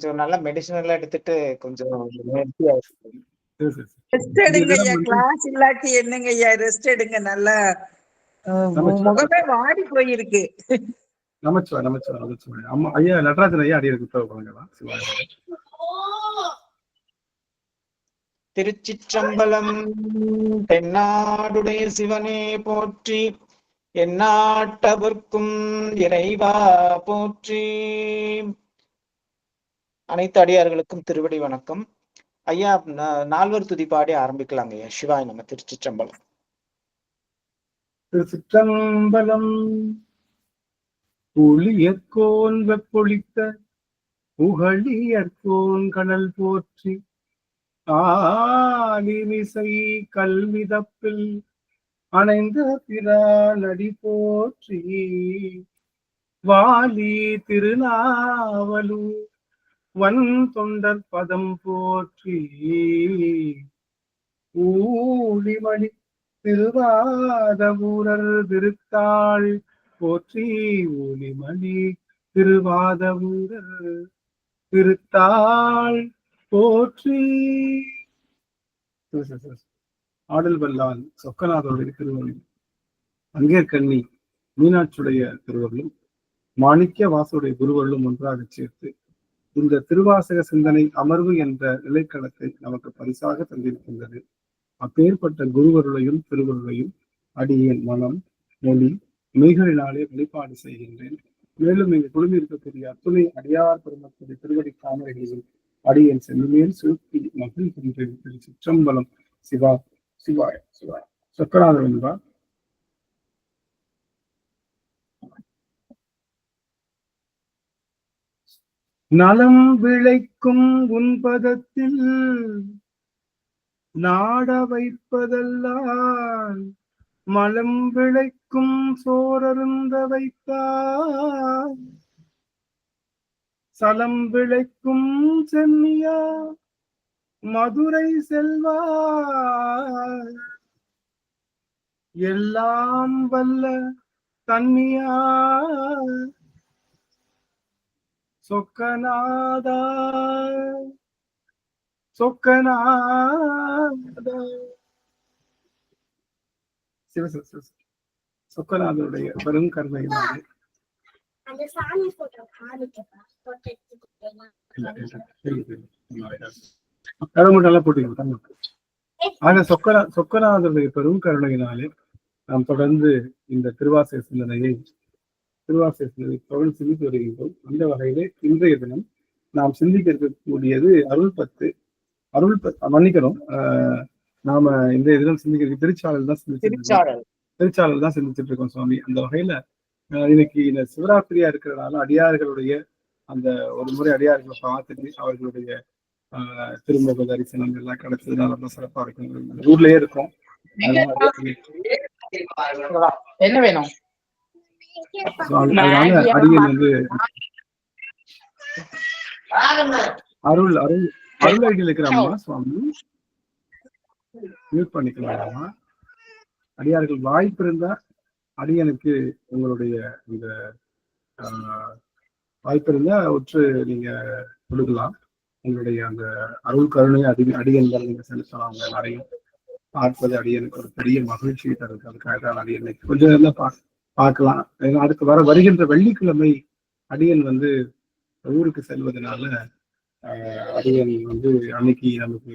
கொஞ்சம் நல்லா மெடிசன் எல்லாம் எடுத்துட்டு கொஞ்சம் ரெஸ்ட் எடுங்க ஐயா. கிளாஸ் இல்லாட்டி என்னங்க ஐயா, ரெஸ்ட் எடுங்க. நல்லா முகமே வாடி போயிருக்கு. நமச்சிவாய் நமச்சிவாய் நமச்சிவாய். அம்மா ஐயா நடராஜன் ஐயா அடியருக்கு உத்தரவு சிவாய. திருச்சிற்றம்பலம். தென்னாடுடைய சிவனே போற்றி, எந்நாட்டவர்க்கும் இறைவா போற்றி. அனைத்து அடியார்களுக்கும் திருவடி வணக்கம். ஐயா, நால்வர் துதி பாடி ஆரம்பிக்கலாங்க ஐயா. சிவாய் நம்ம. திருச்சிற்றம்பலம். திருச்சிற்றம்பலம். புளியற்கோன் வெப்பொழித்த புகழியற்கோன் கடல் போற்றி, ஆலிமிசை கல்விதப்பில் அணைந்த பிரானடி போற்றி, வாலி திருநாவலூர் வன் தொண்டர் பதம் போற்றி, ஊழிமணி திருவாதவூரர் திருத்தாள் போற்றி, ஊழிமணி திருவாதவூரர் திருத்தாள் போற்றி. ஆடல் வல்லான் சொக்கநாதருடைய திருவள்ளும், அங்கேற்கண்ணி மீனாட்சியுடைய திருவள்ளும், மாணிக்க வாசுடைய குருவள்ளும் ஒன்றாக சேர்த்து இந்த திருவாசக சிந்தனை அமர்வு என்ற நிலைக்களத்தை நமக்கு பரிசாக தந்திருக்கின்றது. அப்பேற்பட்ட குருவருளையும் திருவருளையும் அடியேன் மனம் மொழி மெய்களினாலே வெளிப்பாடு செய்கின்றேன். மேலும் இங்கு குழுமி இருக்கக்கூடிய அத்துணை அடியார் பெருமக்களுடைய திருவடி தாமரைகளில் அடியேன் செல்லுமேல் செலுத்தி மகிழ்கின்றேன். திருச்சிற்றம்பலம். சிவா சிவாய சிவாய. சொக்கநாதர் என்பா. நலம் விளைக்கும் உன்பதத்தில் நாட வைப்பதெல்லாம் மலம் விளைக்கும் சோரருந்த வைத்தார், சலம் விளைக்கும் சென்னியா மதுரை செல்வார், எல்லாம் வல்ல தன்னியா சொக்கநாதா சொக்கநாதா. சொக்கநாதருடைய பெரும் கருணையினாலே சொக்கநாதருடைய பெரும் கருணையினாலே நாம் தொடர்ந்து இந்த திருவாசக சிந்தனையை தொடர்ந்து சிந்தித்து வருகின்றோம். அந்த வகையிலே இன்றைய தினம் நாம் சிந்திக்க இருக்கக்கூடியது அருள் மன்னிக்கணும். நாம இந்த தினம் சிந்திக்க திருச்சாளர் தான் சிந்திச்சுட்டு இருக்கோம் சுவாமி. அந்த வகையில இன்னைக்கு இந்த சிவராத்திரியா இருக்கிறதுனால அடியார்களுடைய அந்த ஒரு முறை அடியார்களை பார்த்துட்டு அவர்களுடைய திருமுக தரிசனம் எல்லாம் கிடைச்சதுனால ரொம்ப சிறப்பா இருக்கும். ஊர்லயே இருக்கும். என்ன வேணும்? அதனால அடியன் வந்து அருள் ஐடியில் இருக்கிறாமா சுவாமி மியூட் பண்ணிக்கலாமா? அடியார்கள் வாய்ப்பு இருந்தா அடியனுக்கு உங்களுடைய இந்த வாய்ப்பு இருந்தா ஒற்று நீங்க கொடுக்கலாம். உங்களுடைய அந்த அருள் கருணை அடியன்கள் நீங்க செலுத்தலாம். அவங்க எல்லாரையும் பார்ப்பது அடியனுக்கு ஒரு பெரிய மகிழ்ச்சியை தருது. அதுக்காக தான் அடியனை கொஞ்சம் இருந்தா பார்க்கலாம். அடுத்து வருகின்ற வெள்ளிக்கிழமை அடியன் வந்து ஊருக்கு செல்வதனால அடியன் வந்து அன்னைக்கு நமக்கு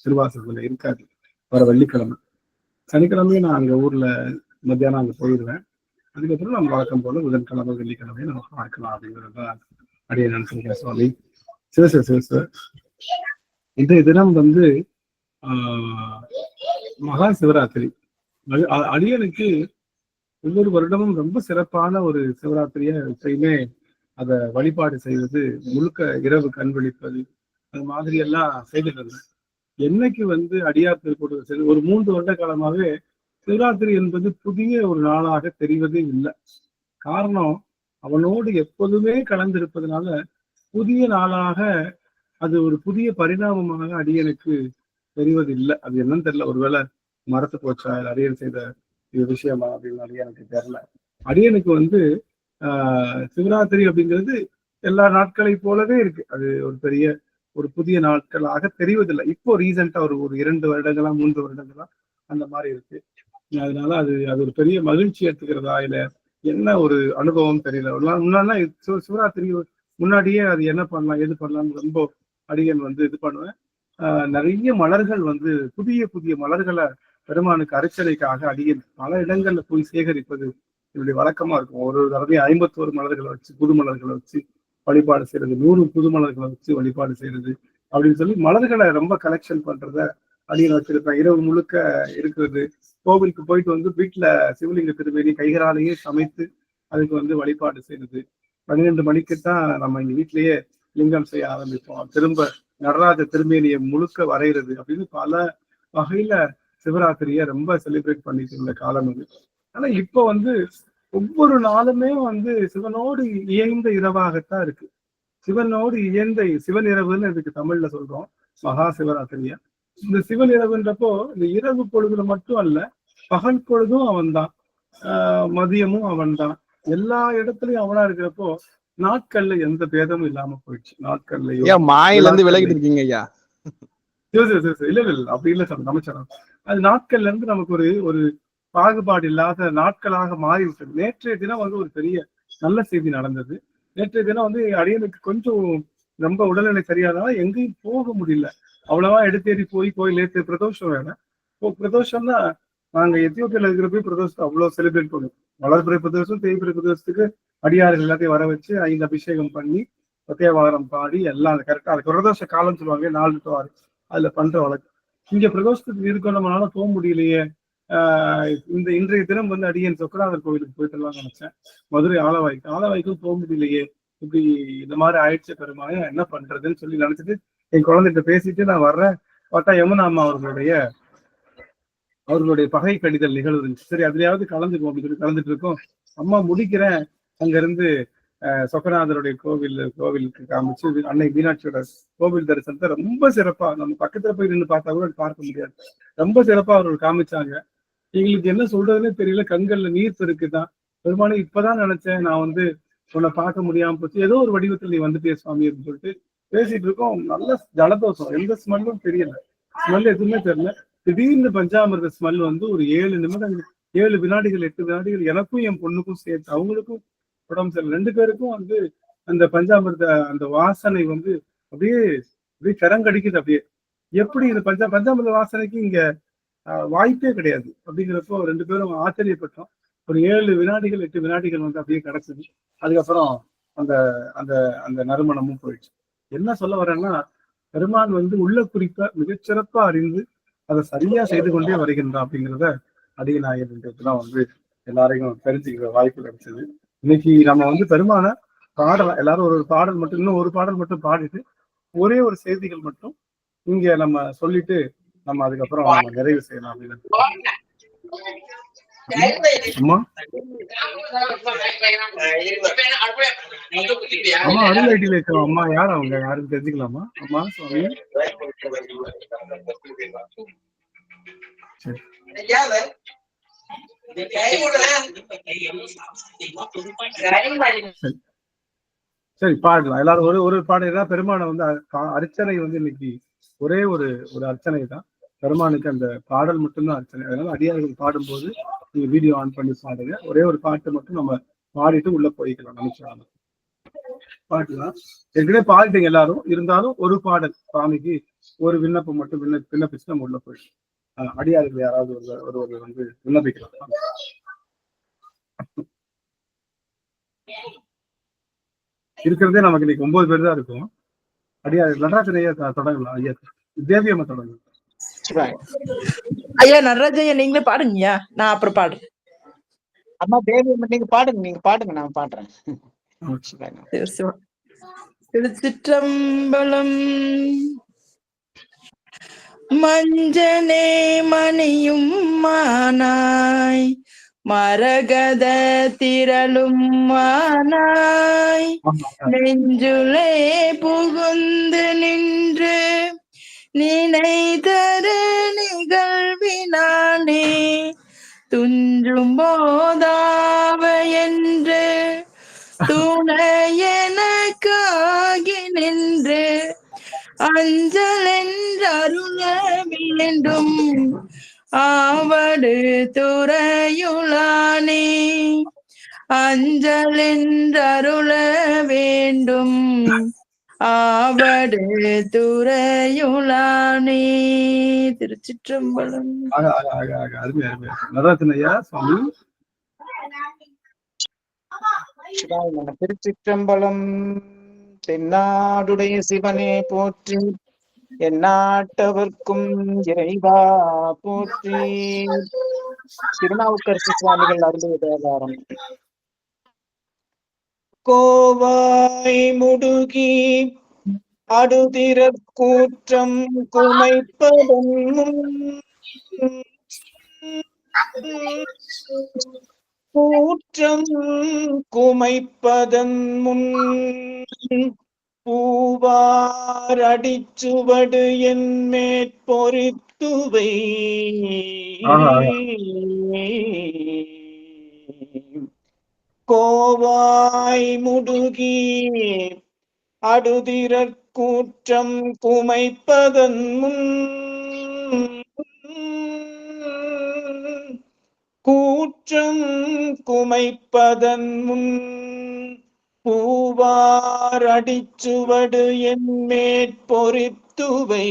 திருவாசகத்துல இருக்காது. வர வெள்ளிக்கிழமை சனிக்கிழமையும் நான் அங்க ஊர்ல மத்தியானம் அங்க போயிடுவேன். அதுக்கப்புறம் நம்ம வழக்கம் போல புதன்கிழமை வெள்ளிக்கிழமையை நம்ம பார்க்கலாம் அப்படிங்கிறத அடியன் நினைச்சிருக்கேன் சுவாமி. சிவசிவ இன்றைய தினம் வந்து மகா சிவராத்திரி. அடியனுக்கு ஒவ்வொரு வருடமும் ரொம்ப சிறப்பான ஒரு சிவராத்திரியா எப்பயுமே அதை வழிபாடு செய்வது, முழுக்க இரவு கண் விழிப்பது, அது மாதிரி எல்லாம் செய்துட்டு இருந்தேன். என்னைக்கு வந்து அடியார் திருக்கூட்டத்தில் ஒரு 3 வருட காலமாவே சிவராத்திரி என்பது புதிய ஒரு நாளாக தெரிவதே இல்லை. காரணம், அவனோடு எப்போதுமே கலந்திருப்பதனால புதிய நாளாக அது ஒரு புதிய பரிணாமமாக அடியனுக்கு தெரிவதில்லை. அது என்னன்னு தெரியல. ஒருவேளை மரத்து போச்சா இல்லை அடியன் செய்த இது விஷயமா அப்படின்னு அடியனுக்கு தெரியல. அடியனுக்கு வந்து சிவராத்திரி அப்படிங்கிறது எல்லா நாட்களை போலவே இருக்கு. அது ஒரு பெரிய ஒரு புதிய நாட்களாக தெரிவதில்லை. இப்போ ரீசெண்டா ஒரு 2 வருடங்களா 3 வருடங்களா அந்த மாதிரி இருக்கு. அதனால அது அது ஒரு பெரிய மகிழ்ச்சி ஏற்றுக்கிறதா இல்ல என்ன ஒரு அனுபவம் தெரியல. முன்னாடிலாம் சிவராத்திரி முன்னாடியே அது என்ன பண்ணலாம் எது பண்ணலாம்னு ரொம்ப அடியன் வந்து இது பண்ணுவேன். நிறைய மலர்கள் வந்து புதிய புதிய மலர்களை பெருமானுக்கு அர்ச்சனைக்காக அடியன் பல இடங்கள்ல போய் சேகரிப்பது என்னுடைய வழக்கமா இருக்கும். ஒரு தடவையும் 51 மலர்களை வச்சு புது மலர்களை வச்சு வழிபாடு செய்யறது, 100 புது மலர்களை வச்சு வழிபாடு செய்யறது அப்படின்னு சொல்லி மலர்களை ரொம்ப கலெக்ஷன் பண்றத அடியன் வச்சிருப்பேன். இரவு முழுக்க இருக்கிறது. கோவிலுக்கு போயிட்டு வந்து வீட்டுல சிவலிங்க திருமேனி கைகளாலேயே சமைத்து அதுக்கு வந்து வழிபாடு செய்யறது. 12 மணிக்கு தான் நம்ம இங்க வீட்லயே லிங்கம் செய்ய ஆரம்பிப்போம். திரும்ப நடராஜ திருமேனியை முழுக்க வரைகிறது அப்படின்னு பல வகையில சிவராத்திரிய ரொம்ப செலிப்ரேட் பண்ணிட்டு இருந்த காலம் அது. ஆனா இப்ப வந்து ஒவ்வொரு நாளுமே வந்து சிவனோடு இயைந்த இரவாகத்தான் இருக்கு. சிவனோடு இயந்த சிவன் இரவுன்னு இதுக்கு தமிழ்ல சொல்றோம், மகா சிவராத்திரியா. இந்த சிவன் இரவுன்றப்போ இந்த இரவு பொழுதுல மட்டும் அல்ல, பகல் பொழுதும் அவன் தான், மதியமும் அவன் தான், எல்லா இடத்துலயும் அவனா இருக்கிறப்போ நாட்கள்ல எந்த பேதமும் இல்லாம போயிடுச்சு. நாட்கள்லயும் மாயில இருந்து விலகிட்டு இருக்கீங்க ஐயா. இல்ல அப்படி இல்ல சார், நமச்சாரம். அது நாட்கள்ல இருந்து நமக்கு ஒரு பாகுபாடு இல்லாத நாட்களாக மாறிவிட்டது. நேற்றைய தினம் வந்து ஒரு பெரிய நல்ல செய்தி நடந்தது. நேற்றைய தினம் வந்து அடியனுக்கு கொஞ்சம் ரொம்ப உடல்நிலை சரியானதால எங்கேயும் போக முடியல. அவ்வளவா எடுத்தேறி போய் கோயில் நேற்று பிரதோஷம் வேணும். இப்போ பிரதோஷம்னா நாங்க எத்தியோப்பியால இருக்கிற பிரதோஷத்தை அவ்வளவு செலிப்ரேட் பண்ணுவோம். வளர்பிறை பிரதோஷம் தேய்பிறை பிரதோஷத்துக்கு அடியார்கள் எல்லாத்தையும் வர வச்சு 5 அபிஷேகம் பண்ணி பிரத்யேகாரம் பாடி எல்லாம் கரெக்டா அதுக்கு பிரதோஷ காலம் சொல்லுவாங்க, 4 to 6 அதுல பண்ற வழக்கம். இங்க பிரதோஷத்துக்கு இருக்கோம், நம்மளால போக முடியலையே. இன்றைய தினம் வந்து அடியன் சொக்கநாதர் கோவிலுக்கு போயிட்டுலாம் நினைச்சேன். மதுரை ஆலவாய்க்கும் போக முடியலையே, இப்படி இந்த மாதிரி ஆயிடுச்சு பெருமாள், என்ன பண்றதுன்னு சொல்லி நினைச்சிட்டு என் குழந்தைகிட்ட பேசிட்டு நான் வர்றேன். பார்த்தா யமுனா அம்மா அவர்களுடைய பகை கடிதல் நிகழ்வு இருந்துச்சு. சரி அதுலயாவது கலந்துக்குவோம் அப்படின்னு சொல்லி கலந்துட்டு இருக்கோம். அம்மா முடிக்கிறேன், அங்க இருந்து சொக்கநாதருடைய கோவிலுக்கு காமிச்சு அன்னை மீனாட்சியோட கோவில் தரிசனத்தை ரொம்ப சிறப்பா, நம்ம பக்கத்துல போய் நின்று பார்த்தா கூட பார்க்க முடியாது, ரொம்ப சிறப்பா அவர்கள் காமிச்சாங்க. எங்களுக்கு என்ன சொல்றதுன்னே தெரியல, கண்கள்ல நீர் பெருக்குதான். பெருமானே இப்பதான் நினைச்சேன் நான் வந்து உன்னை பார்க்க முடியாம போச்சு, ஏதோ ஒரு வடிவத்தில் நீ வந்துட்டே சுவாமி அப்படின்னு சொல்லிட்டு பேசிட்டு இருக்கோம். நல்ல ஜலதோஷம், எந்த ஸ்மெல்லும் தெரியல, ஸ்மெல் எதுவுமே தெரியல. திடீர்னு பஞ்சாமிர்த ஸ்மெல் வந்து ஒரு 7 நிமிடங்கள் 7 வினாடிகள் 8 வினாடிகள் எனக்கும் என் பொண்ணுக்கும் சேர்த்து, அவங்களுக்கும் உடம்பு சரியில்லை, 2 பேருக்கும் வந்து அந்த பஞ்சாமிர்த அந்த வாசனை வந்து அப்படியே கரங்கடிக்குது. அப்படியே எப்படி இந்த பஞ்சாமிர்த வாசனைக்கு இங்க வாய்ப்பே கிடையாது. அப்படிங்கிறப்போ 2 பேரும் ஆச்சரியப்பட்டோம். ஒரு 7 வினாடிகள் 8 வினாடிகள் வந்து அப்படியே கிடைச்சது. அதுக்கப்புறம் அந்த அந்த அந்த நறுமணமும் போயிடுச்சு. என்ன சொல்ல வரேன்னா, பெருமான் வந்து உள்ள குறிப்பை மிகச்சிறப்பா அறிந்து அதை சரியா செய்து கொண்டே வருகின்றான் அப்படிங்கிறத அடியநாயகன் வந்து எல்லாரையும் தெரிஞ்சுக்கிற வாய்ப்பு கிடைச்சது. இன்னைக்கு நம்ம வந்து பெருமான பாடலாம், எல்லாரும் ஒரு பாடல் மட்டும், இன்னும் ஒரு பாடல் மட்டும் பாடிட்டு ஒரே ஒரு செய்திகள் மட்டும் இங்க நம்ம சொல்லிட்டு நம்ம அதுக்கப்புறம் நம்ம நிறைவு செய்யலாம் அப்படின்னு. அம்மா அம்மா அருள் ஐடியில இருக்கிறோம். அம்மா யார் அவங்க, யாருன்னு தெரிஞ்சுக்கலாமா? அம்மா சுவாமி சரி பாடலாம். எல்லாரும் ஒரு பாடல். பெருமானை வந்து அர்ச்சனை வந்து இன்னைக்கு ஒரே ஒரு அர்ச்சனை தான். பெருமானுக்கு அந்த பாடல் மட்டும்தான் அர்ச்சனை. அதனால அடியார்கள் பாடும்போது நீங்க வீடியோ ஆன் பண்ணி பாடுங்க. ஒரே ஒரு பாட்டு மட்டும் நம்ம பாடிட்டு உள்ள போய்க்கலாம். நினைச்சாங்க பாட்டுலாம் ஏற்கனவே பாடிட்டீங்க எல்லாரும், இருந்தாலும் ஒரு பாடல் சுவாமிக்கு ஒரு விண்ணப்பம் மட்டும் விண்ணப்பிச்சு நம்ம உள்ள போயிடும். அடியார்கள் யாராவது ஒருவர் வந்து விண்ணப்பிக்கலாம். இருக்கிறதே நமக்கு இன்னைக்கு 9 பேர் தான் இருக்கும். அடியார்கள் நடராஜனையா தொடங்கலாம். ஐயா தேவியம்மா தொடங்கலாம். ஐயா நடராஜையா நீங்களே பாடுங்கய்யா, நான் அப்புறம் பாடுறேன். அம்மா தேவியம்மா நீங்க பாடுங்க நான் பாடுறேன். திருச்சிற்றம்பலம். மஞ்சனே மணியும் மானாய் மரகத திரளும் மானாய் நெஞ்சுளே புகுந்து நின்று நினைதரு நிகழ்வினானே துஞ்சும் போதாவ என்று துணை எனக்கு அஞ்சல் என்றருள வேண்டும் ஆவடு துறையுளானே. அஞ்சல் என்றருள வேண்டும் ஆவடு துறையுளானே. திருச்சிற்றம்பலம். அருமை அருமை. நடராஜன் ஐயா சுவாமி. சிவாய நம. திருச்சிற்றம்பலம். தென்னாடுடைய சிவனே போற்றி, எந்நாட்டவர்க்கும் இறைவா போற்றி. திருநாவுக்கரசு சுவாமிகள் அருளிய தேவாரம். கோவாய் முடுகி அடுதிரற் கூற்றம் குமைப்பதன் கூற்றம் குமைப்பதன் முன் பூவார் அடிச்சுவடு என் மேற்பொறித்துவை. கோவாய் முடுகி அடுதிரற் கூற்றம் குமைப்பதன் முன் கூற்றம் குமைப்பதன் முன் பூவார் அடிச்சுவடு என் மேற்பொறித்துவை.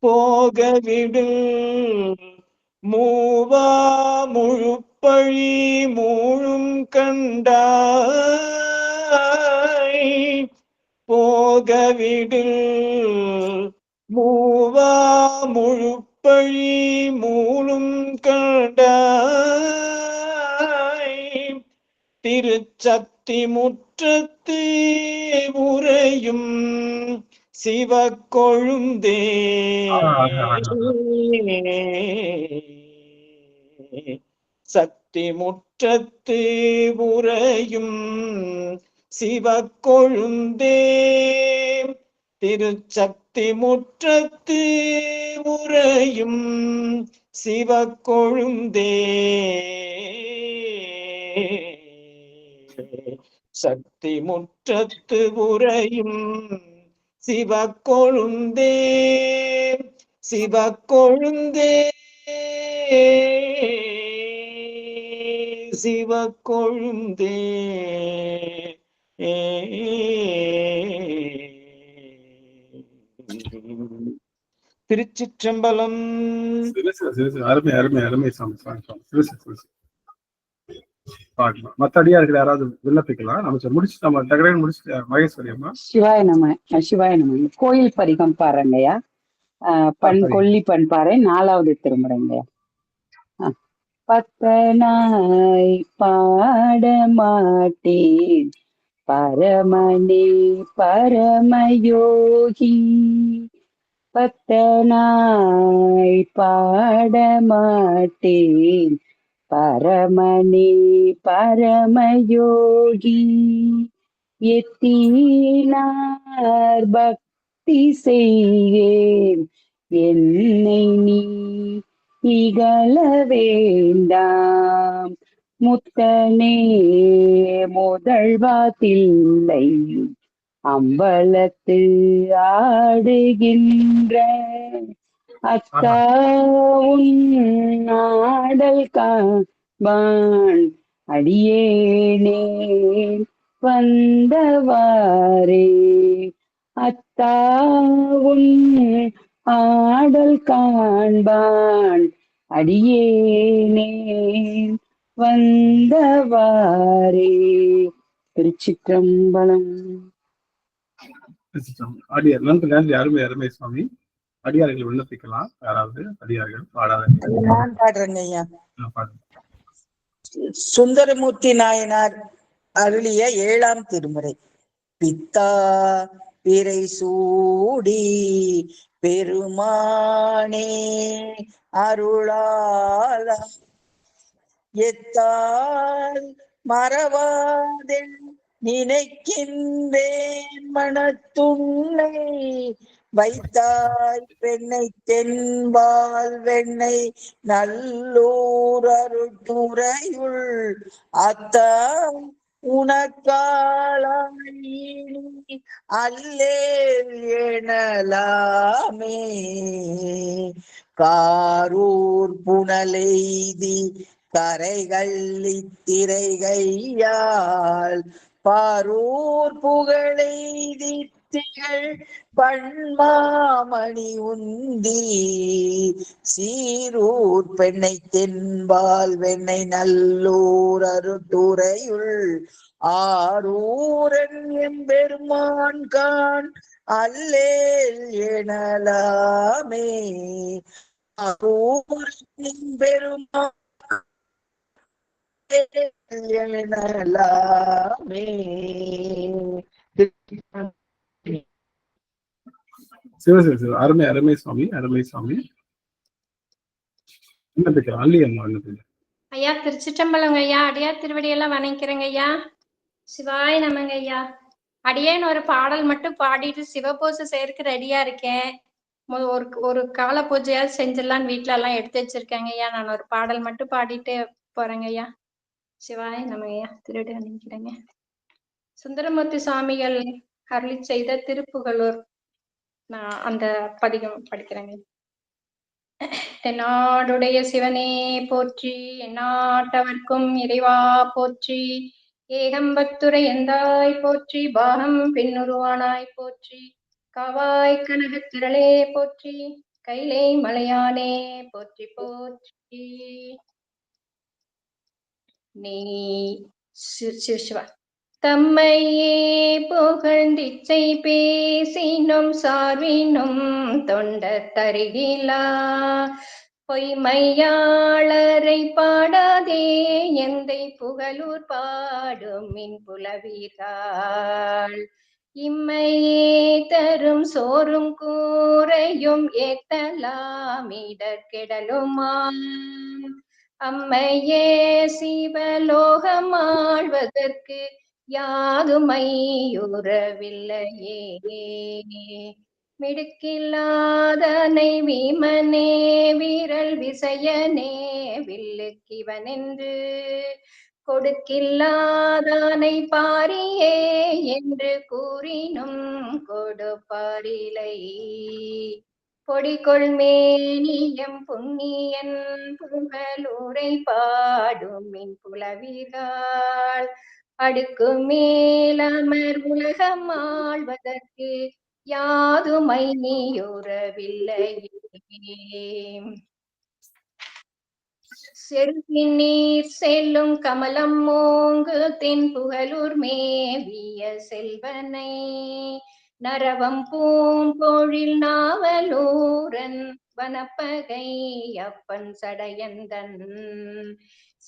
போகவிடு மூவா முழுப்பழி மூழும் கண்டாய். போகவிடு மூவா முழுப்பழி மூழும் கண்டாய். திருச்சத்தி முற்றத்து உறையும் சிவக்கொழுந்தே. சக்தி முற்றத்து உறையும் சிவக்கொழுந்தே. திருச்சக்தி முற்றத்து உறையும் சிவக்கொழுந்தே. சக்தி முற்றத்து உறையும் சிவக்கொழுந்தே. சிவக்கொழுந்தே சிவக்கொழுந்தே. திருச்சிற்றம்பலம். அருமை அருமை அருமை சாமி. மத்த அடியார்கள் யாராவது விண்ணப்பிக்கலாம். நம்ம முடிச்சு நம்ம டகரன் முடிச்சு மகேஸ்வரி அம்மா. சிவாய நம. சிவாய நம. கோயில் பதிகம் பாருங்கய்யா. கொல்லி பண்பாறை 4வது திருமுறைங்கய்யா. பத்தனாய் பாடமாட்டேன் பரமனே பரமயோகி. பத்தனாய் பாடமாட்டேன் பரமனே பரமயோகி. எத்தினார் பக்தி செய்வேன் என்னை நீ இகழ வேண்டாம். முத்தனே முதல்வா தில்லை அம்பலத்து ஆடுகின்ற அத்தா உன் ஆடல் காண்பான் அடியேனே வந்தவாரே. அத்தா உன் ஆடல் காண்பான் அடியேனே வந்தவாரே. திருச்சிற்றம்பலம். அடியார் நன்றி நன்றி. அருமை அருமை சுவாமி. அடியார்கள் விண்ணப்பிக்கலாம். யாராவது அடியார்கள் பாடுறேங்க ஐயா. சுந்தரமூர்த்தி நாயனார் அருளிய 7ஆம் திருமுறை. பித்தா பிறை சூடி பெருமானே அருளாளா எத்தால் மறவாதென் நினைக்கின்றேன் மனத்துள்ளே. வைத்தாய் பெண்ணை தென்பால் வெண்ணை நல்லூர் அருட்டுரையுள் அத்தான் உனக்காளானி அல்லேல் எனலாமே. காரூர் புனலெய்தி கரைகள் இத்திரைகையால் பாரூர் புகழெய்தி திகழ் பண்மாமணி உந்தி சீரூர் பெண்ணை தென்பால் வெண்ணை நல்லூர் அருட்டுரையுள் ஆரூரன் எம்பெருமான் கான் அல்லேல் எனலாமே. ஆரூரன் எம்பெருமான் எனலாமே. சிவ அருமை அருமை சுவாமி, அருமை சுவாமி. என்ன பேர் அல்லி அம்மா? என்ன பேர் ஐயா? திருச்சிற்றம்பலம் ஐயா. அடியார் திருவடியெல்லாம் வணங்கிறேங்க ஐயா. சிவாய நமங்க ஐயா. அடியேன்னு ஒரு பாடல் மட்டும் பாடிட்டு சிவபூசை சேர்க்க ரெடியா இருக்கேன். ஒரு கால பூஜையாவது செஞ்சிடலான்னு வீட்டுல எல்லாம் எடுத்து வச்சிருக்கேங்க ஐயா. நான் ஒரு பாடல் மட்டும் பாடிட்டு போறேங்க ஐயா. சிவாய நமங்க ஐயா. திருடி வணங்கிறேங்க. சுந்தரமூர்த்தி சுவாமிகள் அருளி செய்த திருப்புகழூர் நான் அந்த பதிகம் படிக்கிறேங்க. தென்னாடுடைய சிவனே போற்றி, எந்நாட்டவர்க்கும் இறைவா போற்றி, ஏகம்பத்துரை எந்தாய் போற்றி, பாகம் பெண்ணுருவானாய் போற்றி, காவாய் கனகத் திரளே போற்றி, கைலை மலையானே போற்றி போற்றி. நீ சிவ தம்மையே புகழ்ந்திச்சை பேசினும் சார்வினும் தொண்ட தருகிலா பொய்மையாளரை பாடாதே எந்தை புகழூர் பாடும் மின் புலவீர்கள். இம்மையே தரும் சோறும் கூரையும் ஏத்தலாமிடர் கெடலுமாம். அம்மையே சிவலோகம் ஆழ்வதற்கு யாதுமையுறவில்லையே. மிடுக்கில்லாதனை வீமனே விரல் விசயனே வில்லுக்கிவனென்று கொடுக்கில்லாதானை பாரியே என்று கூறினும் கொடுப்பாரிலை. பொடிகொள் மேனியம் புண்ணியன் புகழூரை பாடும் மின் புலவீர்கள். அடுக்கு மேலமர் உலகம் ஆழ்வதற்கு யாதுமையுறவில்லையே. செருக்கின் நீர் செல்லும் கமலம் மூங்கு தென் புகழூர் மேவிய செல்வனை நரவம் பூம்பொழில் நாவலூரன் வனப்பகை அப்பன் சடையந்தன்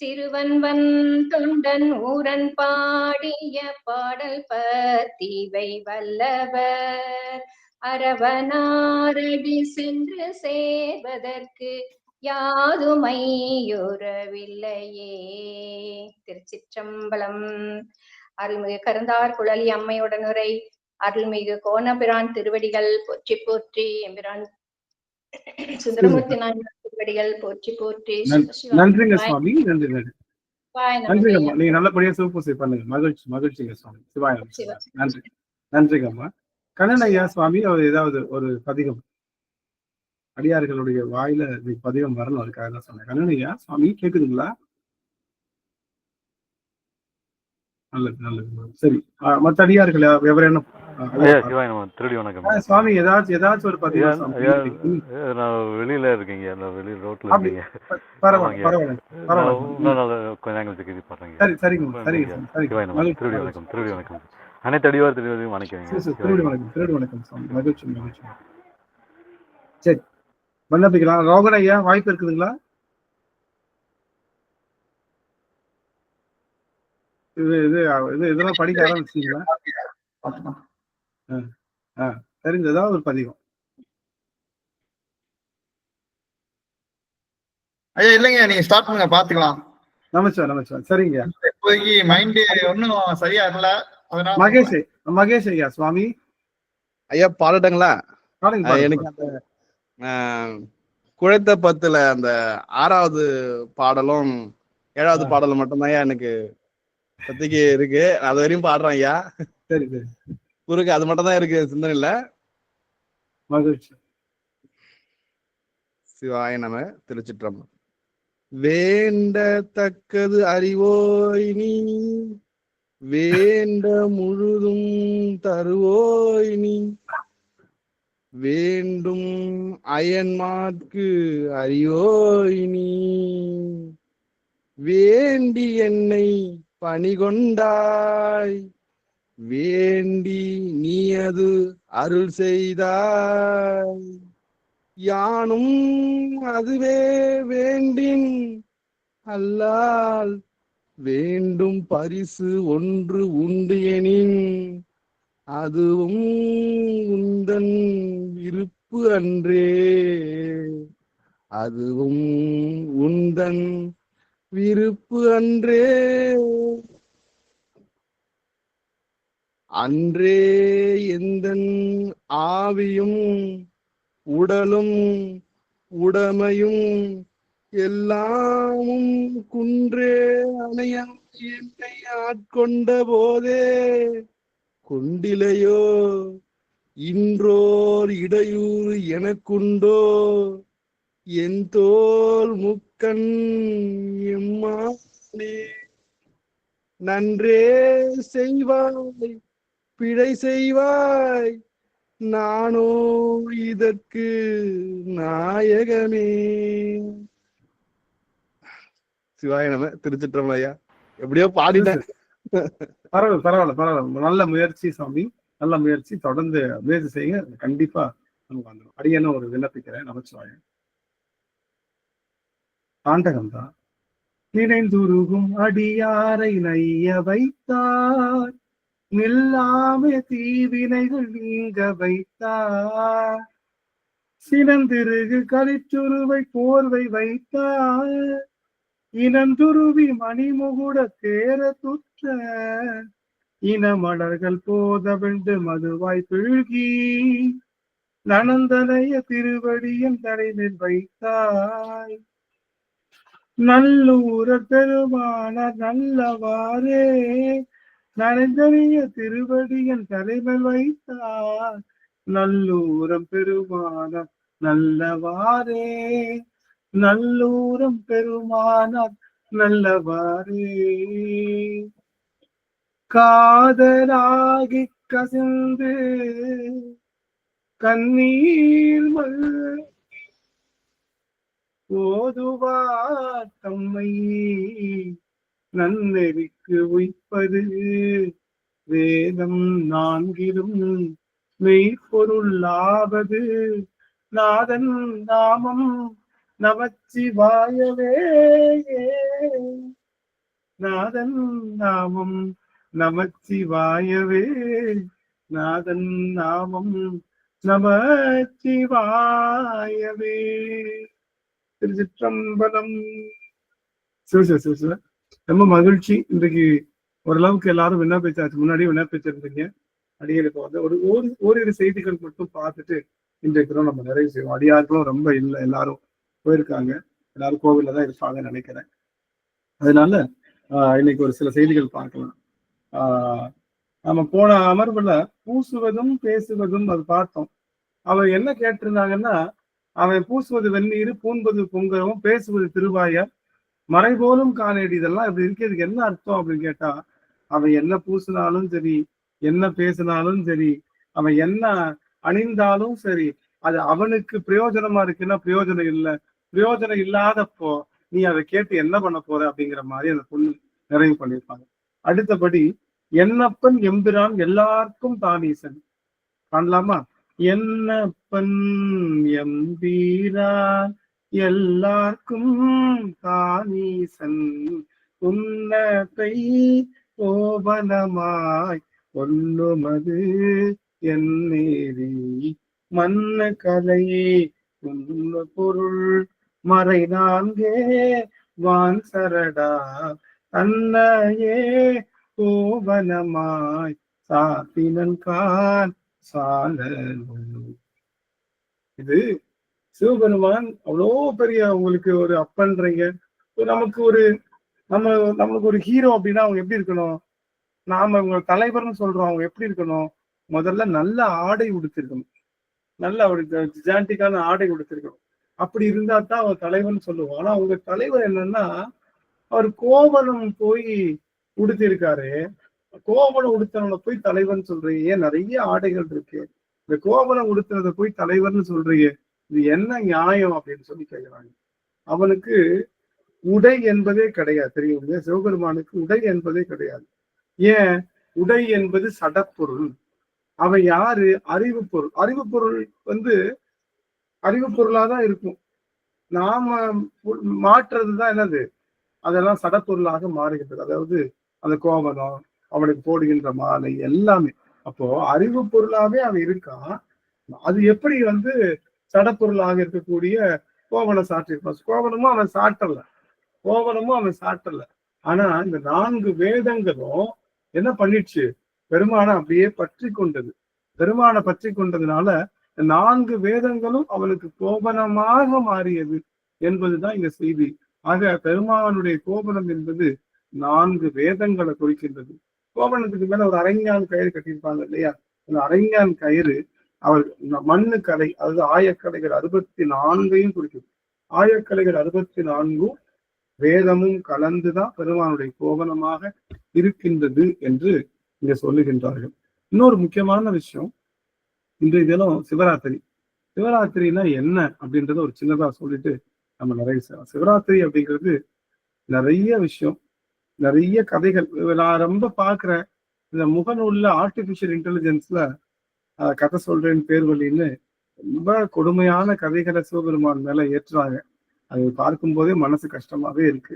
சிறுவன்வன் தொண்டன் ஊரன் பாடிய பாடல் பத்திவை வல்லவர் அரவனாரடி சென்று சேர்வதற்கு யாதுமையுறவில்லையே. திருச்சிற்றம்பலம். அருள்மிகு கருந்தார் குழலி அம்மையுடனுரை அருள்மிகு கோணபிரான் திருவடிகள் போற்றி போற்றி. எம்பிரான் சுந்தரமூர்த்தி நாயனார் திருவடிகள் போற்றி போற்றி. நன்றிங்க சுவாமி. நன்றி நன்றி நன்றிங்கம்மா. நீங்க நல்லபடியா சிவபூசை பண்ணுங்க. மகிழ்ச்சி மகிழ்ச்சிங்க சுவாமி. சிவாய நன்றி. நன்றிங்கம்மா. கண்ணனையா சுவாமி அவர் ஏதாவது ஒரு பதிகம் அடியார்களுடைய வாயில பதிகம் வரணும், அதுக்காக தான் சொன்னேன். கண்ணனையா சுவாமி கேக்குதுங்களா? நல்லது நல்லது. சரி, மற்ற அடியார்கள் எவரேனும் சுவாமி ஏதாச்சும் ஒரு பதிகம். வெளியில இருக்கீங்க, வெளியில ரோட்ல இருக்கீங்க. சரி சரிங்க சரிங்க சரி. திருவடி வணக்கம். திருவடி வணக்கம். அனைத்து அடியார் திருவடி வணக்கம். திருவடி வணக்கம். திருவடி வணக்கம் சுவாமி. மகிழ்ச்சி மகிழ்ச்சி. சரி, விண்ணப்பிக்கலாம். ரோகன் ஐயா வாய்ப்பு இருக்குதுங்களா? இதெல்லாம் படிக்க ஆரம்பிச்சிங்களா? தெரிஞ்சதா ஒரு பதிகம்? ஐயா இல்லைங்க, நீங்க ஸ்டார்ட் பண்ணுங்க, பாத்துக்கலாம். நமஸ்கார் நமஸ்கார். சரிங்க. இப்போதைக்கு மைண்ட் ஒன்னும் சரியா இல்ல, அதனால மகேஷ் ஐயா சுவாமி ஐயா பாடட்டுங்களா? எனக்கு அந்த குழைத்த பத்துல அந்த 6வது பாடலும் 7வது பாடலும் மட்டும்தான் எனக்கு இப்போதைக்கு இருக்கு, அது வரையும் பாடுறேன் ஐயா. சரி சரி, குருக்கு அது மட்டும் தான் இருக்கு சிந்தனையில. மகிழ்ச்சி. சிவாய நம. திருச்சிற்றம்பலம். வேண்டத்தக்கது அறிவோய் நீ, வேண்ட முழுதும் தருவோய் நீ, வேண்டும் அயன்மார்க்கு அறியோய் நீ, வேண்டி என்னை பணிகொண்டாய், வேண்டி நீ அது அருள் செய்தாய், யானும் அதுவே வேண்டின் அல்லால் வேண்டும் பரிசு ஒன்று உண்டு எனின், அதுவும் உந்தன் விருப்பு அன்றே, அதுவும் உந்தன் விருப்பு அன்றே, அன்றே எந்தன் ஆவியும் உடலும் உடமையும் எல்லாமும் குன்றே அணையா என்னை ஆட்கொண்ட போதே, கொண்டிலையோ இன்றோர் இடையூறு எனக்குண்டோ, என் தோல் முக்கண் எம்மானே, நன்றே செய்வாய் பிழை செய்வாய், நானோ இதற்கு நாயகமே. சிவாய நம. திருச்சிற்றம்பலம் ஐயா. எப்படியோ பாடிட்டேன். பரவாயில்ல பரவாயில்ல பரவாயில்ல, நல்ல முயற்சி சாமி, நல்ல முயற்சி. தொடர்ந்து முயற்சி செய்யுங்க, கண்டிப்பா நமக்கு வந்துடும். அடியேன்னு ஒரு விண்ணப்பிக்கிறேன். நமச்சிவாயம். தாண்டகம் தான். நினைந்துருகும் அடியாரை நைய வைத்தார், நில்லாமே தீவினைகள் நீங்க வைத்தார், சினந்திருகு கலிச்சுருவை போர்வை வைத்தார், இனந்துருவி மணிமுகுட தேர துற்ற, இனமலர்கள் போதவிண்டு மதுவாய் பிழ்கி, நனந்தனைய திருவடியின் தலைமையில் வைத்தாய், நல்லூர பெருமான நல்லவாறே, நனைந்தனைய திருவடியின் தலைமையில் வைத்தார், நல்லூரம் பெருமான நல்லவாறே, நல்லூரம் பெருமான நல்லவாறே, காதலாகி கசிந்து கண்ணீர் ஓதுவார் தம்மை, நன்னெறிக்கு உய்ப்பது வேதம் நான்கிலும் மெய்ப்பொருளாவது, நாதன் நாமம் நமச்சிவாயவே, நாதன் நாமம் நமச்சிவாயவே, நாதன் நாமம் நமச்சிவாயவே. திருச்சிற்றம்பலம். சிவ ரொம்ப மகிழ்ச்சி. இன்றைக்கு ஓரளவுக்கு எல்லாரும் விண்ணப்பிச்சாச்சு, முன்னாடியே விண்ணப்பிச்சிருந்தீங்க. அடியலுக்கு வந்து ஓரிரு செய்திகள் மட்டும் பார்த்துட்டு இன்றைக்கு நம்ம நிறைவு செய்வோம். அடியார்களும் ரொம்ப இல்லை, எல்லாரும் போயிருக்காங்க, எல்லாரும் கோவில்ல தான் இருப்பாங்கன்னு நினைக்கிறேன். அதனால இன்னைக்கு ஒரு சில செய்திகள் பார்க்கலாம். நம்ம போன அமர்வுல பூசுவதும் பேசுவதும் அது பார்த்தோம். அவன் என்ன கேட்டிருந்தாங்கன்னா, அவன் பூசுவது வெந்நீர், பூண்பது பொங்கலும், பேசுவது திருவாயார், மறைபோலும் காணேடி, இதெல்லாம் இப்படி இருக்கிறதுக்கு என்ன அர்த்தம் அப்படின்னு கேட்டா, அவன் என்ன பூசினாலும் சரி, என்ன பேசினாலும் சரி, அவன் என்ன அணிந்தாலும் சரி, அது அவனுக்கு பிரயோஜனமா இருக்குன்னா பிரயோஜனம் இல்லை. பிரயோஜனம் இல்லாதப்போ நீ அதை கேட்டு என்ன பண்ண போற அப்படிங்கிற மாதிரி அந்த பொண்ணு நிறைவு பண்ணியிருப்பாங்க. அடுத்தபடி என்னப்பன் எம்பிரான் எல்லாருக்கும் தானீசன் காணலாமா? என்னப்பன் எம்பீரான் எல்லாருக்கும் தானீசன், உன்னத்தை கோபனமாய் ஒன்னுமது என் நேரி, மன்ன கலையே உன்ன பொருள் மறை நான்கே வான் சரடா, தன்னையே கோபனமாய் சாத்தினன் கான் சால. இது சிவபெருமான் அவ்வளோ பெரிய உங்களுக்கு ஒரு அப்பன்றீங்க, நமக்கு ஒரு நம்மளுக்கு ஒரு ஹீரோ அப்படின்னா அவங்க எப்படி இருக்கணும்? நாம இவங்க தலைவர்னு சொல்றோம், அவங்க எப்படி இருக்கணும்? முதல்ல நல்ல ஆடை உடுத்திருக்கணும், நல்ல ஒரு ஜாண்டிக்கான ஆடை உடுத்திருக்கணும். அப்படி இருந்தா தான் அவர் தலைவர்னு சொல்லுவோம். ஆனா உங்க தலைவர் என்னன்னா, அவர் கோவணம் போய் உடுத்திருக்காரு. கோவணம் உடுத்தவனை போய் தலைவர்னு சொல்றீங்க. ஏன் நிறைய ஆடைகள் இருக்கு, இந்த கோவணம் உடுத்துறத போய் தலைவர்னு சொல்றீங்க, இது என்ன நியாயம் அப்படின்னு சொல்லி கேட்கிறாங்க. அவனுக்கு உடை என்பதே கிடையாது, தெரியும். சிவபெருமானுக்கு உடை என்பதே கிடையாது. ஏன்? உடை என்பது சடப்பொருள். அவன் யாரு? அறிவு பொருள். அறிவு பொருள் அறிவு பொருளாதான் இருக்கும். நாம மாற்றுறதுதான் என்னது? அதெல்லாம் சடப்பொருளாக மாறுகின்றது. அதாவது அந்த கோவணம், அவனுக்கு போடுகின்ற மாலை எல்லாமே. அப்போ அறிவு பொருளாவே அவன் இருக்கான். அது எப்படி சடப்பொருளாக இருக்கக்கூடிய கோவணம் சாற்றிருப்பான்? கோவணமும் அவன் சாட்டல. ஆனா இந்த 4 வேதங்களும் என்ன பண்ணிடுச்சு? பெருமானை அப்படியே பற்றி கொண்டது. பெருமானை பற்றி கொண்டதுனால 4 வேதங்களும் அவனுக்கு கோபனமாக மாறியது என்பதுதான் இந்த செய்தி. ஆக பெருமானுடைய கோபனம் என்பது 4 வேதங்களை குறிக்கின்றது. கோபனத்துக்கு மேல ஒரு அரைஞான் கயிறு கட்டியிருப்பாங்க இல்லையா? அந்த அரைஞான் கயிறு அவர் மண்ணு கலை, அதாவது ஆயக்கலைகள் 64 குறிக்குது. ஆயக்கலைகள் 64 வேதமும் கலந்துதான் பெருமானுடைய கோபனமாக இருக்கின்றது என்று இங்க சொல்லுகின்றார்கள். இன்னொரு முக்கியமான விஷயம், இன்றைய தினம் சிவராத்திரி. சிவராத்திரினா என்ன அப்படின்றத ஒரு சின்னதா சொல்லிட்டு நம்ம நிறைய செய்யலாம். சிவராத்திரி அப்படிங்கிறது நிறைய விஷயம், நிறைய கதைகள். நான் ரொம்ப பாக்குறேன், இந்த முகநூல்ல ஆர்டிபிஷியல் இன்டெலிஜென்ஸ்ல கதை சொல்றேன்னு பேர் வழின்னு ரொம்ப கொடுமையான கதைகளை சிவபெருமான் மேல ஏற்றுறாங்க. அது பார்க்கும் போதே மனசு கஷ்டமாவே இருக்கு.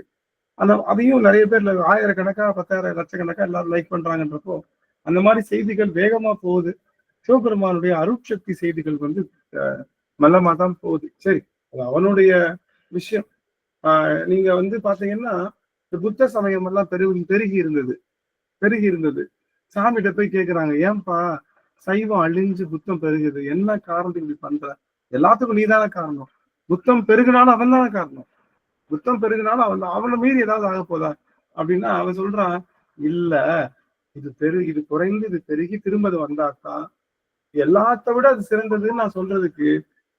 அதையும் நிறைய பேர் ஆயிரக்கணக்கா 10,000 லட்சக்கணக்கா எல்லாரும் லைக் பண்றாங்கன்றப்போ அந்த மாதிரி செய்திகள் வேகமா போகுது. சிவபெருமானுடைய அருட்சக்தி செய்திகள் மெல்லமா தான் போகுது. சரி, அது அவனுடைய விஷயம். நீங்க பாத்தீங்கன்னா இந்த புத்த சமயம் எல்லாம் பெருகி இருந்தது. சாமிகிட்ட போய் கேக்குறாங்க, ஏன்பா சைவம் அழிஞ்சு புத்தம் பெருகுது, என்ன காரணத்துக்கு இப்படி பண்ற? எல்லாத்துக்கும் நீதான காரணம். புத்தம் பெருகினாலும் அவன் தானே காரணம். புத்தம் பெருகினாலும் அவனை மீறி ஏதாவது ஆக போதா அப்படின்னா அவன் சொல்றான், இல்ல, இது குறைந்து இது பெருகி திரும்ப வந்தாத்தான் எல்லாத்த விட அது சிறந்ததுன்னு நான் சொல்றதுக்கு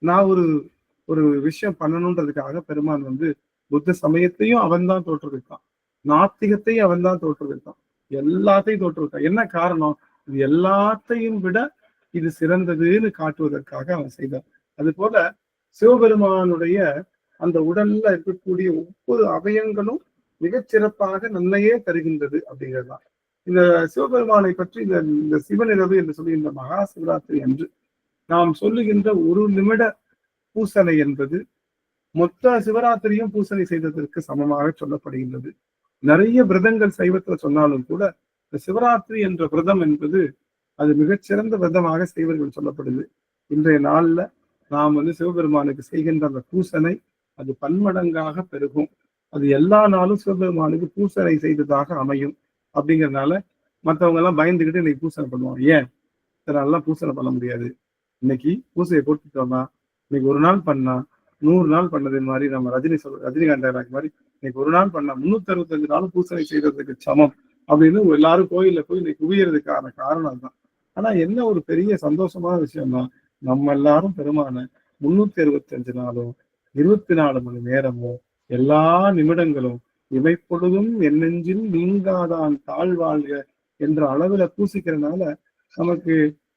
நான் ஒரு விஷயம் பண்ணணுன்றதுக்காக பெருமான் புத்த சமயத்தையும் அவன் தான் தோற்றுவித்தான், நாத்திகத்தையும் அவன் தான் தோற்றுவித்தான், எல்லாத்தையும் தோற்றுவித்தான். என்ன காரணம்? இது எல்லாத்தையும் விட இது சிறந்ததுன்னு காட்டுவதற்காக அவன் செய்தான். அது போல சிவபெருமானுடைய அந்த உடல்ல இருக்கக்கூடிய ஒவ்வொரு அவயங்களும் மிகச்சிறப்பாக நன்மையே தருகின்றது அப்படிங்கிறதுதான். இந்த சிவபெருமானை பற்றி இந்த சிவநிலவு என்று சொல்லி இந்த மகா சிவராத்திரி அன்று நாம் சொல்லுகின்ற 1 நிமிட பூசனை என்பது மொத்த சிவராத்திரியும் பூசனை செய்ததற்கு சமமாக சொல்லப்படுகின்றது. நிறைய விரதங்கள் சைவத்துல சொன்னாலும் கூட இந்த சிவராத்திரி என்ற விரதம் என்பது அது மிகச்சிறந்த விரதமாக செய்வர்கள் சொல்லப்படுது. இன்றைய நாள்ல நாம் சிவபெருமானுக்கு செய்கின்ற அந்த பூசனை அது பன்மடங்காக பெருகும். அது எல்லா நாளும் சிவபெருமானுக்கு பூசனை செய்ததாக அமையும். அப்படிங்கிறதுனால மற்றவங்க எல்லாம் பயந்துகிட்டு இன்னைக்கு பூசனை பண்ணுவாங்க. ஏன் இதனாலலாம் பூசனை பண்ண முடியாது? இன்னைக்கு பூசையை போட்டுட்டோம்னா இன்னைக்கு ஒரு நாள் பண்ணா 100 நாள் பண்ணது மாதிரி நம்ம ரஜினிகாந்த் மாதிரி இன்னைக்கு ஒரு நாள் பண்ணா 365 நாளும் பூசனை செய்யறதுக்கு சமம் அப்படின்னு எல்லாரும் கோயில்ல போய் இன்னைக்கு குவியறதுக்கான காரணம் தான். ஆனா என்ன ஒரு பெரிய சந்தோஷமான விஷயம்னா, நம்ம எல்லாரும் பெருமான 365 நாளும் 24 மணி நேரமும் எல்லா நிமிடங்களும் இமைப்பொழுதும் என் நெஞ்சில் நீங்காதான் தாழ்வாழ்க என்ற அளவுல பூசிக்கிறதுனால நமக்கு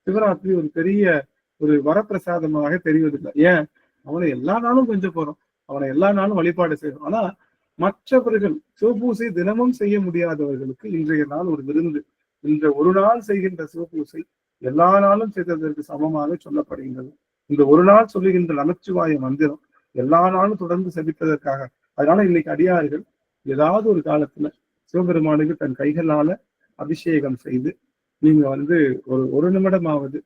சிவராத்திரி ஒரு பெரிய ஒரு வரப்பிரசாதமாக தெரிவதில்லை. ஏன்? அவனை எல்லா நாளும் கொஞ்சம் போறோம், அவனை எல்லா நாளும் வழிபாடு செய்யறோம். ஆனா மற்றவர்கள் சிவபூசை தினமும் செய்ய முடியாதவர்களுக்கு இன்றைய நாள் ஒரு விருந்து. இந்த ஒரு நாள் செய்கின்ற சிவபூசை எல்லா நாளும் செய்ததற்கு சமமாக சொல்லப்படுகின்றது. இந்த ஒரு நாள் சொல்லுகின்ற நமச்சிவாய மந்திரம் எல்லா நாளும் தொடர்ந்து செபிப்பதற்காக. அதனால இன்னைக்கு அடியார்கள் ஏதாவது ஒரு காலத்துல சிவபெருமானுக்கு தன் கைகளால அபிஷேகம் செய்து நீங்க ஒரு நிமிடமாவது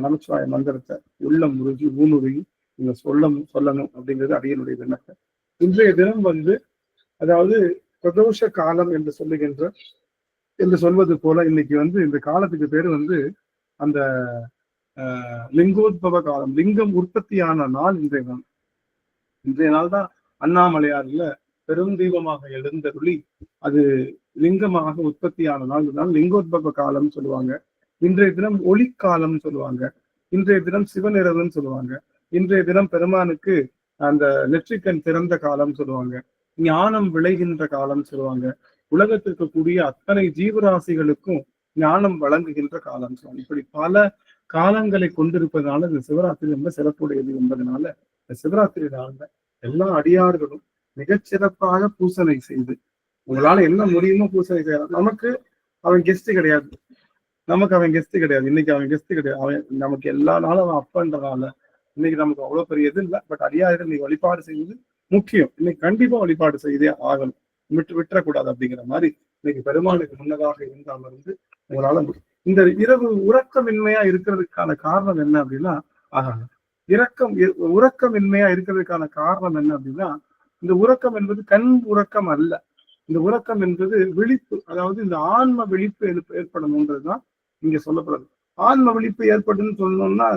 நமச்சிவாய மந்திரத்தை உள்ளம் முருகி ஊனுருகி நீங்க சொல்லணும் அப்படிங்கிறது அடியனுடைய விண்ணப்பம். இன்றைய தினம் அதாவது பிரதோஷ காலம் என்று சொல்வது போல இன்னைக்கு இந்த காலத்துக்கு பேரு அந்த லிங்கோத்பவ காலம், லிங்கம் உற்பத்தியான நாள் இன்றைய நாள் தான். அண்ணாமலையார்ல பெரும் தீபமாக எழுந்தருளி அது லிங்கமாக உற்பத்தியான நாள் லிங்கோத்பவ காலம் சொல்லுவாங்க. இன்றைய தினம் ஒளிக்காலம் சொல்லுவாங்க. இன்றைய தினம் சிவநிறவுன்னு சொல்லுவாங்க. இன்றைய தினம் பெருமானுக்கு அந்த நெற்றிக்கண் திறந்த காலம் சொல்லுவாங்க. ஞானம் விளைகின்ற காலம் சொல்லுவாங்க. உலகத்திற்கு கூடிய அத்தனை ஜீவராசிகளுக்கும் ஞானம் வழங்குகின்ற காலம் சொல்லுவாங்க. இப்படி பல காலங்களை கொண்டிருப்பதனால இந்த சிவராத்திரி ரொம்ப சிறப்புடையது என்பதனால இந்த சிவராத்திரி நாள்ல எல்லா அடியார்களும் மிகச்சிறப்பாக பூசனை செய்து உங்களால என்ன முடியுமோ பூசனை செய்யலாம். நமக்கு அவன் கெஸ்ட் கிடையாது. இன்னைக்கு அவன் கெஸ்ட் கிடையாது. அவன் நமக்கு எல்லா நாளும் அவன் அப்பன்றனால இன்னைக்கு நமக்கு அவ்வளவு பெரிய இது இல்லை. பட் அடியார்கள் நீங்க வழிபாடு செய்வது முக்கியம். இன்னைக்கு கண்டிப்பா வழிபாடு செய்தே ஆகணும். விட்டுறக்கூடாது அப்படிங்கிற மாதிரி இன்னைக்கு பெருமாளுக்கு முன்னதாக இருந்தாம இருந்து உங்களால இந்த இரவு உறக்கமின்மையா இருக்கிறதுக்கான காரணம் என்ன அப்படின்னா உறக்கமின்மையா இருக்கிறதுக்கான காரணம் என்ன அப்படின்னா இந்த உறக்கம் என்பது கண் உறக்கம் அல்ல. இந்த உறக்கம் என்பது விழிப்பு, அதாவது இந்த ஆன்ம விழிப்பு ஏற்படணும்ன்றதுதான் இங்க சொல்லப்படுது. ஆன்ம விழிப்பு ஏற்படுன்னு சொல்லணும்னா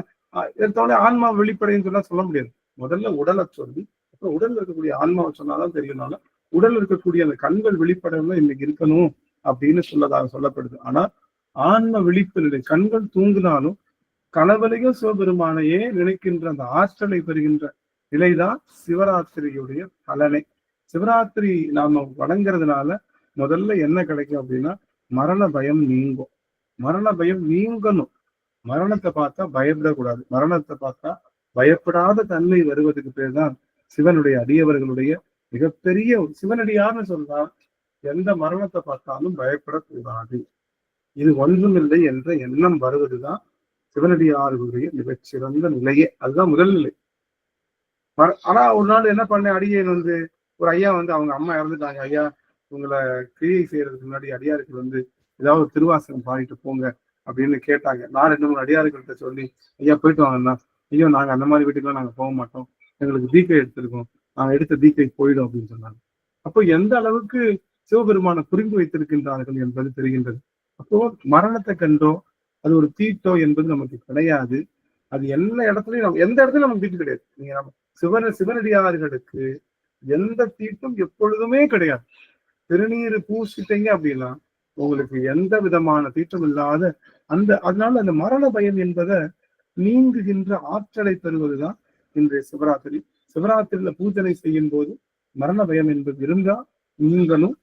எடுத்தோடனே ஆன்மா வெளிப்படைன்னு சொன்னா சொல்ல முடியாது. முதல்ல உடலை சொல்லி அப்புறம் உடல்ல இருக்கக்கூடிய ஆன்மாவை சொன்னாதான் தெரியும்னால உடல்ல இருக்கக்கூடிய அந்த கண்கள் வெளிப்படையில இன்னைக்கு இருக்கணும் அப்படின்னு சொல்லப்படுது. ஆனா ஆன்ம விழிப்பு நிலை, கண்கள் தூங்கினாலும் கனவுலையும் சிவபெருமானையே நினைக்கின்ற அந்த ஆற்றலை பெறுகின்ற நிலைதான் சிவராத்திரியுடைய பலனை. சிவராத்திரி நாம வணங்குறதுனால முதல்ல என்ன கிடைக்கும் அப்படின்னா மரண பயம் நீங்கும். மரண பயம் நீங்கணும். மரணத்தை பார்த்தா பயப்படக்கூடாது. மரணத்தை பார்த்தா பயப்படாத தன்மை வருவதுக்கு பேர் தான் சிவனுடைய அடியவர்களுடைய மிகப்பெரிய சிவனடியார்னு சொன்னா எந்த மரணத்தை பார்த்தாலும் பயப்படக்கூடாது. இது ஒன்றுமில்லை என்ற எண்ணம் வருவதுதான் சிவனடியார்களுடைய மிகச்சிறந்த நிலையே. அதுதான் முதல் நிலை. ஆனா ஒரு நாள் என்ன பண்ண அடியேன் ஒரு ஐயா அவங்க அம்மா இறந்துட்டாங்க. ஐயா உங்களை கிரியை செய்யறதுக்கு முன்னாடி அடியாருக்கு ஏதாவது திருவாசகம் பாடிட்டு போங்க அப்படின்னு கேட்டாங்க. நான் 2-3 அடியார்கள்ட்ட சொல்லி ஐயா போயிட்டு வாங்கன்னா, ஐயோ நாங்க அந்த மாதிரி வீட்டுக்குலாம் நாங்க போக மாட்டோம், எங்களுக்கு தீக்கை எடுத்திருக்கோம், நாங்க எடுத்த தீக்கை போயிடும் அப்படின்னு சொன்னாங்க. அப்போ எந்த அளவுக்கு சிவபெருமானை புரிந்து வைத்திருக்கின்றார்கள் என்பது தெரிகின்றது. அப்போ மரணத்தை கண்டோ அது ஒரு தீட்டோ என்பது நமக்கு கிடையாது. அது எந்த இடத்துலயும் நமக்கு தீட்டு கிடையாது. நீங்க சிவனடியார்களுக்கு எந்த தீட்டும் எப்பொழுதுமே கிடையாது. திருநீர் பூசிட்டீங்க அப்படின்னா உங்களுக்கு எந்த விதமான தீட்டம் இல்லாத அதனால அந்த மரண பயம் என்பதை நீங்குகின்ற ஆற்றலை பெறுவதுதான் இன்றைய சிவராத்திரி. சிவராத்திரியில பூஜனை செய்யும் போது மரண பயம் என்பது இருந்தா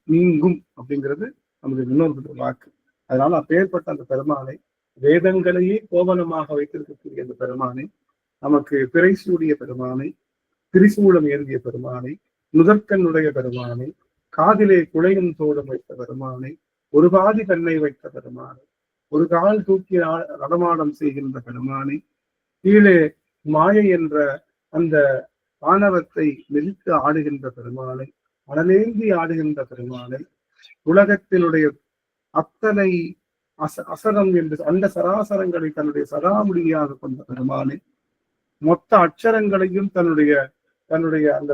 நீங்கும் அப்படிங்கிறது நமக்கு இன்னொரு வாக்கு. அதனால அப்பேற்பட்ட அந்த பெருமானை, வேதங்களையே கோவனமாக வைத்திருக்கக்கூடிய அந்த பெருமானை, நமக்கு பிறைசூடிய பெருமானை, திரிசூலம் ஏந்திய பெருமானை, முதற்கண்ணுடைய பெருமானை, காதிலே குழையும் தோடும் வைத்த பெருமானை, ஒரு பாதி கண்ணை வைத்த பெருமானை, ஒரு கால் தூக்கி நடமாடம் செய்கின்ற பெருமானை, கீழே மாயை என்ற அந்த ஆணவத்தை மிதித்து ஆடுகின்ற பெருமானை, அனலேந்தி ஆடுகின்ற பெருமானை, உலகத்தினுடைய அத்தனை அசரம் என்று அந்த சராசரங்களை தன்னுடைய சராமுடியாக கொண்ட பெருமானை, மொத்த அச்சரங்களையும் தன்னுடைய அந்த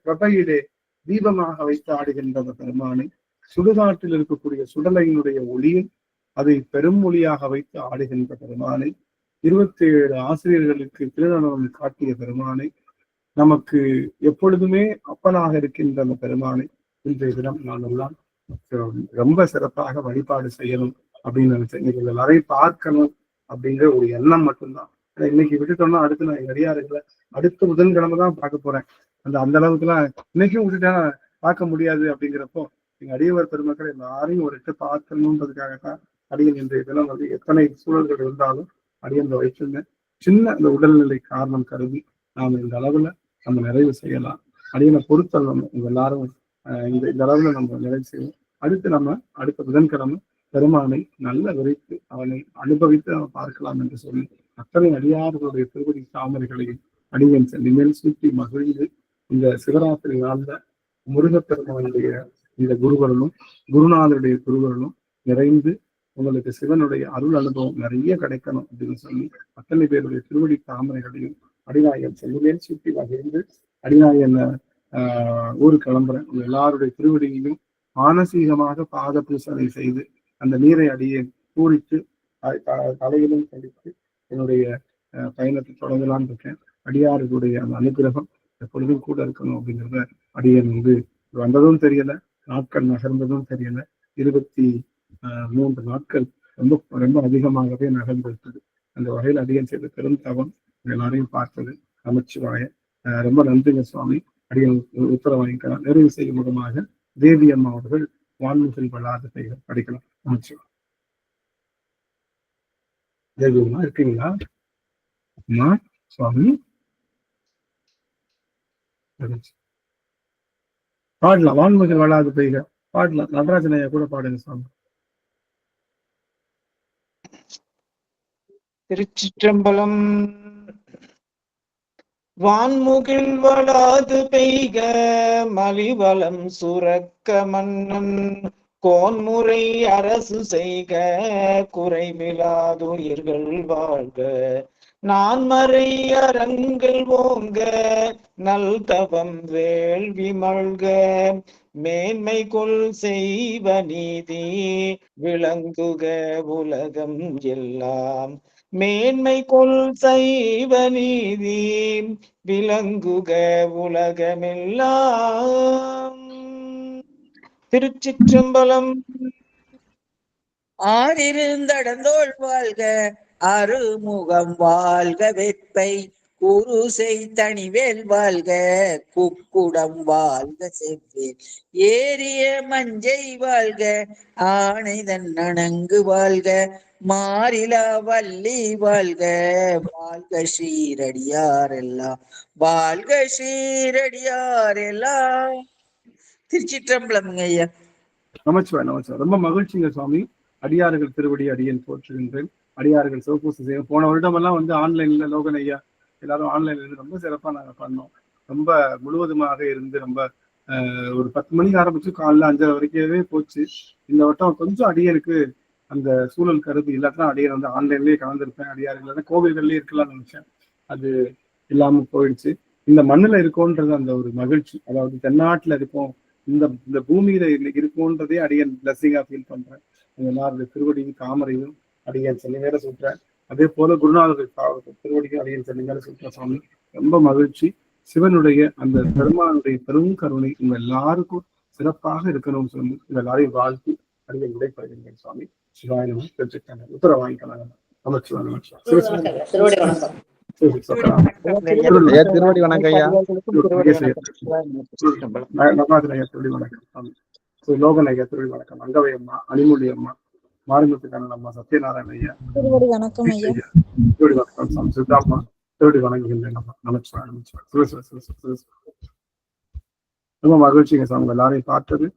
பிரபையிலே தீபமாக வைத்து ஆடுகின்ற பெருமானை, சுடுகாட்டில் இருக்கக்கூடிய சுடலையினுடைய ஒளியும் அதை பெரும் ஒளியாக வைத்து ஆடுகின்ற பெருமானை, 27 ஆசிரியர்களுக்கு திருநடம் காட்டிய பெருமானை, நமக்கு எப்பொழுதுமே அப்பனாக இருக்கின்ற அந்த பெருமானை இன்றைய தினம் நான் எல்லாம் ரொம்ப சிறப்பாக வழிபாடு செய்யணும் அப்படின்னு நினைச்சேன். நீங்க நிறைய பார்க்கணும் அப்படிங்கிற ஒரு எண்ணம் மட்டும்தான். இன்னைக்கு விட்டுட்டோம்னா அடுத்து நான் அடியாருங்களை அடுத்த புதன்கிழமை தான் பார்க்க போறேன். அந்த அளவுக்கு எல்லாம் இன்னைக்கும் விட்டுட்டா பார்க்க முடியாது. அப்படிங்கிறப்போ எங்க அடியவர் பெருமக்கள் எல்லாரையும் ஒரு பார்க்கணுன்றதுக்காகத்தான் அடியன் இன்றைய தினம் எத்தனை சூழல்கள் இருந்தாலும் அடியன் வைத்திருந்தேன். சின்ன அந்த உடல்நிலை காரணம் கருதி நாம இந்த அளவுல நம்ம நிறைவு செய்யலாம். அடியனை பொறுத்தல் உங்க எல்லாரும் இந்த அளவுல நம்ம நிறைவு செய்வோம். அடுத்த புதன்கிழமை பெருமானை நல்ல விரைத்து அவனை அனுபவித்து நம்ம பார்க்கலாம் என்று சொல்லி அத்தனை அடியார்களுடைய திருவடி தாமரைகளையும் அடியன் இனிமேல் சூட்டி மகிழ்ந்து இந்த சிவராத்திரி நாள்ல முருகப்பெருமானுடைய இந்த குருவர்களும் குருநாதருடைய குருவர்களும் நிறைந்து உங்களுக்கு சிவனுடைய அருள் அனுபவம் நிறைய கிடைக்கணும் அப்படின்னு சொல்லி அத்தனை பேருடைய திருவடி தாமரைகளையும் அடிநாயகன் செல்லுமேல் சூட்டி மகிழ்ந்து அடிநாயகன் ஊருக்கு கிளம்புறேன். உங்க எல்லாருடைய திருவடியையும் மானசீகமாக பாத பூசனை செய்து அந்த நீரை அடியை பூரித்து தலையிலும் கழித்து என்னுடைய பயணத்தை தொடங்கலான்னு இருக்கேன். அடியார்களுடைய அந்த அனுகிரகம் எப்பொழுதும் கூட இருக்கணும் அப்படிங்கிறத அடியன் வந்ததும் தெரியல, நாட்கள் நகர்ந்ததும் தெரியல. 23 நாட்கள் ரொம்ப ரொம்ப அதிகமாகவே நகர்ந்திருக்குது. அந்த வகையில் அடியன் செய்த பெரும் தவம் எல்லாரையும் பார்த்தது. நமச்சிவாய. ரொம்ப நன்றிங்க சுவாமி. அடியன் உத்தரவு வாங்கிக்கலாம். நிறைவு செய்யும் மூலமாக தேவி அம்மா அவர்கள் வான்முகில் வளாத பெயர் படிக்கலாம். நமச்சிவாய். தேவி அம்மா இருக்கீங்களா? அம்மா சுவாமி பாடலாம். வான்முகில் வளாத பெய்க பாடலாம். நடராஜன் ஐயா கூட பாடுங்க சுவாமி. திருச்சிற்றம்பலம். வான்முகில் வளாது பெய்க மலிவளம் சுரக்க மன்னன் கோன்முறை அரசு செய்க குறைவிலாதுயிர்கள் வாழ்க நான்மறை அரங்கள் ஓங்க நல் தவம் வேள்வி மல்க மேன்மை கொள் செய்வ நீதி விளங்குக உலகம் எல்லாம் மேன்மை கொள் செய்வ நீதி விளங்குக உலகமெல்லாம். திருச்சிற்றம்பலம். ஆறிருந்தடந்தோள் வாழ்க அருமுகம் வாழ்க வெப்பை குருசை தனிவேல் வாழ்க குக்குடம் வாழ்க செவ்வேல் ஏரிய மஞ்சை வாழ்க ஆணைதன் நனங்கு வாழ்க மாறிலா வள்ளி வாழ்க வாழ்க ஸ்ரீரடியாரெல்லாம் வாழ்க ஸ்ரீரடியாரெல்லாம். திருச்சிற்றம்பலம்ங்க ஐயா. நமச்சிவாய் நமச்சிவாய். ரொம்ப மகிழ்ச்சிங்க சுவாமி. அடியார்கள் திருவடி அடியன் போற்றுகின்றேன். அடியார்கள் சிவபூசை செய்யும். போன வருடம் எல்லாம் ஆன்லைன்ல லோகன் ஐயா எல்லாரும் ஆன்லைன்ல இருந்து ரொம்ப சிறப்பா நாங்க பண்ணோம். ரொம்ப முழுவதுமாக இருந்து ரொம்ப ஒரு 10 மணிக்கு ஆரம்பிச்சு காலைல 5:30 வரைக்கவே போச்சு. இந்த வட்டம் கொஞ்சம் அடியனுக்கு அந்த சூழல் கருதி இல்லாட்டினா அடியன் ஆன்லைன்லயே கலந்துருப்பேன். அடியார்கள் கோவில்கள்லயே இருக்கலாம்னு நினைச்சேன். அது இல்லாம போயிடுச்சு. இந்த மண்ணுல இருக்கோன்றது அந்த ஒரு மகிழ்ச்சி, அதாவது தென்னாட்டுல இருக்கோம், இந்த பூமியில இருக்கும்ன்றதே அடியன் பிளஸிங்கா ஃபீல் பண்றேன். எல்லாருடைய திருவடியும் தாமரையும் அடியன் செல்லி மேல சொல்றேன். அதே போல குருநாதர் திருவடியும் அடியன் செல்லி மேல சொல்றேன் சுவாமி. ரொம்ப மகிழ்ச்சி. சிவனுடைய அந்த பெருமானுடைய பெரும் கருணை உங்க எல்லாருக்கும் சிறப்பாக இருக்கணும்னு சொல்லி உங்க எல்லாரையும் வாழ்த்து அடியன் விடைபெறுகின்றேன் சுவாமி. சிவாயனம் தெரிஞ்சுக்காங்க. உத்தரவு வாங்கிக்கலாம். நமச்சிவாய் நமச்சிவாய். திருவடி வணக்கம். திருவடி வணக்கம் ஐயா. நடராஜன் ஐயா திருவடி வணக்கம். லோகன் ஐயா திருவடி வணக்கம். அங்கவை அம்மா, அனிமொழி அம்மா, மாரிமுத்துக்கான அம்மா, சத்யநாராயண ஐயா திருவடி வணக்கம். திருவடி வணக்கம். சித்தாம்மா திருவடி வணங்குகின்றேன். நமச்சிவாய் நமச்சிவாய். ரொம்ப மகிழ்ச்சிங்க சாமி எல்லாரையும் பார்த்தது.